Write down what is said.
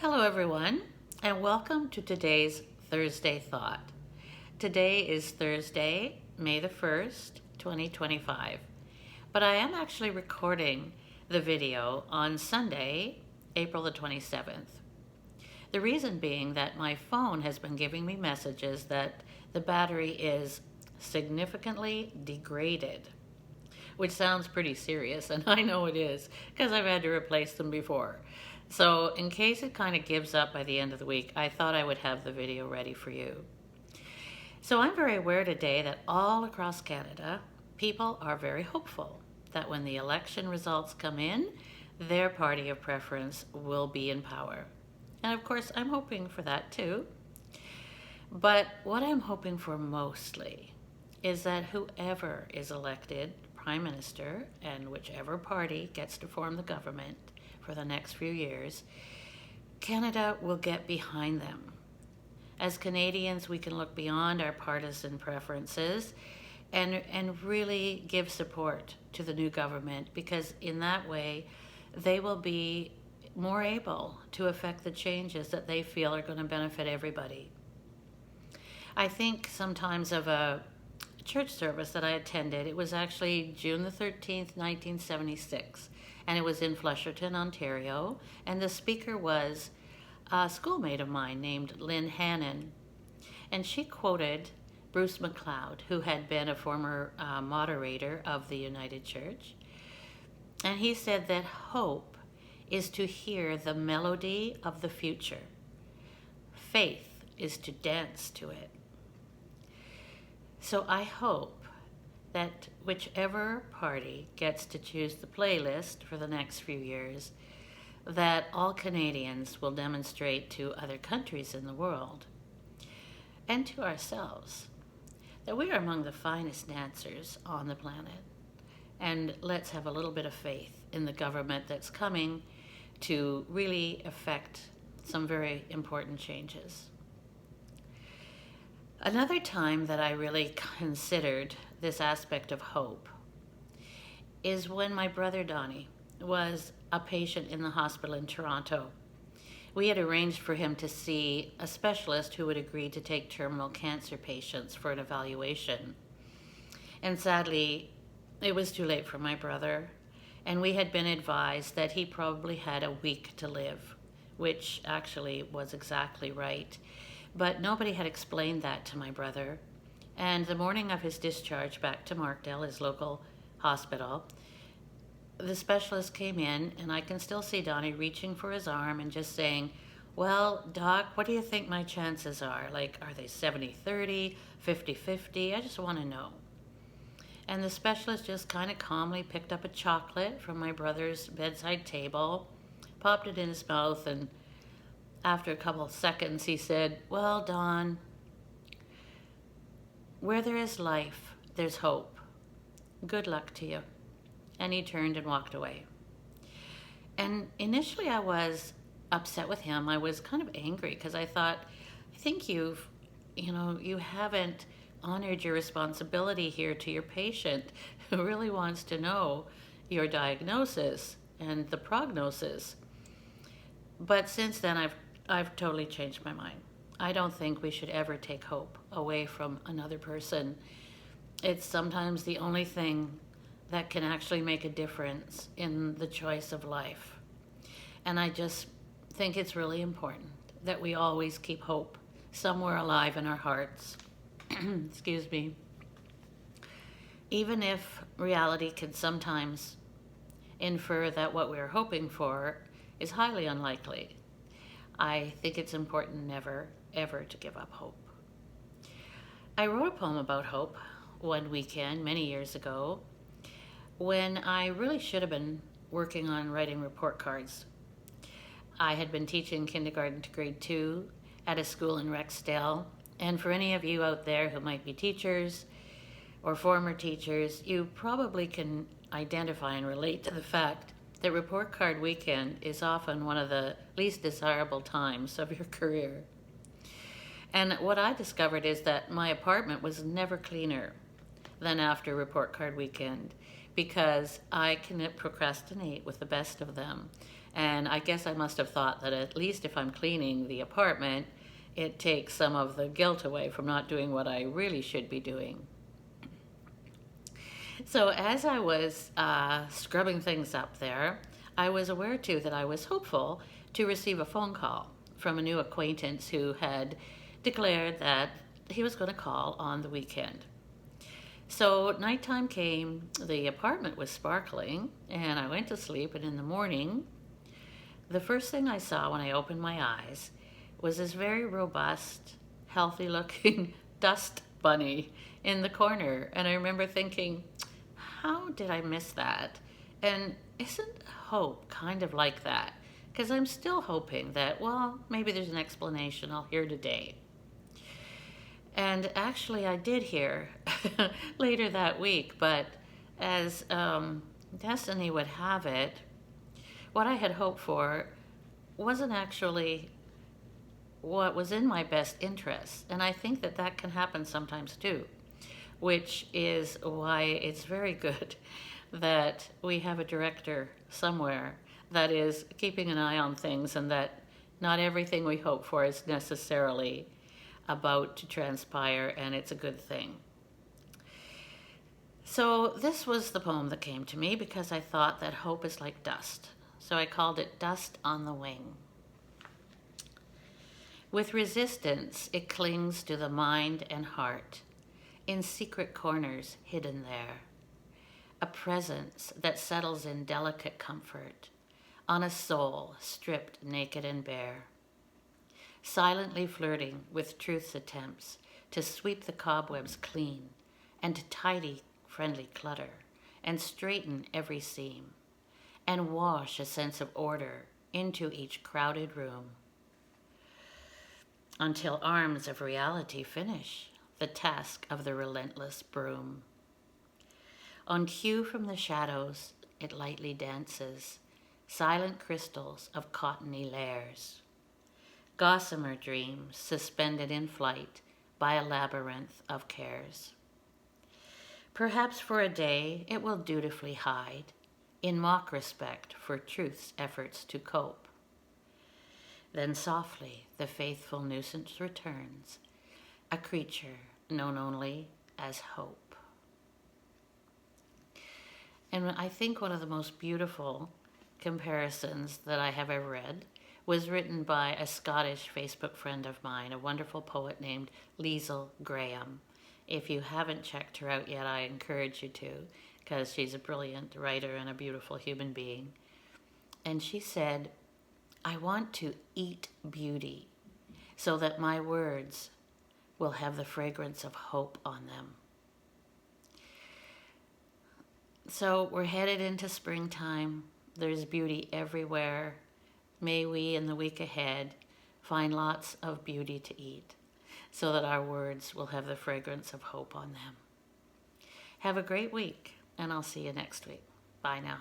Hello, everyone, and welcome to today's Thursday Thought. Today is Thursday, May the 1st, 2025, but I am actually recording the video on Sunday, April the 27th. The reason being that my phone has been giving me messages that the battery is significantly degraded, which sounds pretty serious, and I know it is because I've had to replace them before. So in case it kind of gives up by the end of the week, I thought I would have the video ready for you. So I'm very aware today that all across Canada, people are very hopeful that when the election results come in, their party of preference will be in power. And of course, I'm hoping for that too. But what I'm hoping for mostly is that whoever is elected Prime Minister and whichever party gets to form the government for the next few years, Canada will get behind them. As Canadians, we can look beyond our partisan preferences and really give support to the new government, because in that way, they will be more able to affect the changes that they feel are going to benefit everybody. I think sometimes of a church service that I attended. It was actually June the 13th, 1976, and it was in Flesherton, Ontario, and the speaker was a schoolmate of mine named Lynn Hannon, and she quoted Bruce MacLeod, who had been a former moderator of the United Church, and he said that hope is to hear the melody of the future. Faith is to dance to it. So I hope that whichever party gets to choose the playlist for the next few years, that all Canadians will demonstrate to other countries in the world and to ourselves that we are among the finest dancers on the planet. And let's have a little bit of faith in the government that's coming to really affect some very important changes. Another time that I really considered this aspect of hope is when my brother Donnie was a patient in the hospital in Toronto. We had arranged for him to see a specialist who would agree to take terminal cancer patients for an evaluation. And sadly, it was too late for my brother, and we had been advised that he probably had a week to live, which actually was exactly right. But nobody had explained that to my brother. And the morning of his discharge back to Markdale, his local hospital, the specialist came in, and I can still see Donnie reaching for his arm and just saying, "Well, Doc, what do you think my chances are? Like, are they 70-30, 50-50? I just want to know." And the specialist just kind of calmly picked up a chocolate from my brother's bedside table, popped it in his mouth, and after a couple of seconds, he said, "Well, Don, where there is life, there's hope. Good luck to you." And he turned and walked away. And initially I was upset with him. I was kind of angry because I thought, I think you haven't honored your responsibility here to your patient who really wants to know your diagnosis and the prognosis. But since then, I've totally changed my mind. I don't think we should ever take hope away from another person. It's sometimes the only thing that can actually make a difference in the choice of life. And I just think it's really important that we always keep hope somewhere alive in our hearts. Excuse me. Even if reality can sometimes infer that what we're hoping for is highly unlikely, I think it's important never, ever to give up hope. I wrote a poem about hope one weekend many years ago when I really should have been working on writing report cards. I had been teaching kindergarten to grade 2 at a school in Rexdale, and for any of you out there who might be teachers or former teachers, you probably can identify and relate to the fact that report card weekend is often one of the least desirable times of your career. And what I discovered is that my apartment was never cleaner than after report card weekend, because I can procrastinate with the best of them. And I guess I must have thought that at least if I'm cleaning the apartment, it takes some of the guilt away from not doing what I really should be doing. So as I was scrubbing things up there, I was aware too that I was hopeful to receive a phone call from a new acquaintance who had declared that he was going to call on the weekend. So nighttime came, the apartment was sparkling, and I went to sleep. And in the morning, the first thing I saw when I opened my eyes was this very robust, healthy looking dust bunny in the corner. And I remember thinking, how did I miss that? And isn't hope kind of like that? Because I'm still hoping that, well, maybe there's an explanation I'll hear today. And actually, I did hear later that week, but as destiny would have it, what I had hoped for wasn't actually what was in my best interest. And I think that that can happen sometimes too, which is why it's very good that we have a director somewhere that is keeping an eye on things, and that not everything we hope for is necessarily about to transpire, and it's a good thing. So this was the poem that came to me because I thought that hope is like dust. So I called it Dust on the Wing. With resistance, it clings to the mind and heart, in secret corners hidden there. A presence that settles in delicate comfort on a soul stripped naked and bare. Silently flirting with truth's attempts to sweep the cobwebs clean and to tidy friendly clutter and straighten every seam and wash a sense of order into each crowded room until arms of reality finish the task of the relentless broom. On cue from the shadows, it lightly dances, silent crystals of cottony layers. Gossamer dreams suspended in flight by a labyrinth of cares. Perhaps for a day it will dutifully hide, in mock respect for truth's efforts to cope. Then softly the faithful nuisance returns, a creature known only as hope. And I think one of the most beautiful comparisons that I have ever read was written by a Scottish Facebook friend of mine, a wonderful poet named Liesl Graham. If you haven't checked her out yet, I encourage you to, because she's a brilliant writer and a beautiful human being. And she said, I want to eat beauty so that my words will have the fragrance of hope on them. So we're headed into springtime. There's beauty everywhere. May we, in the week ahead, find lots of beauty to eat so that our words will have the fragrance of hope on them. Have a great week, and I'll see you next week. Bye now.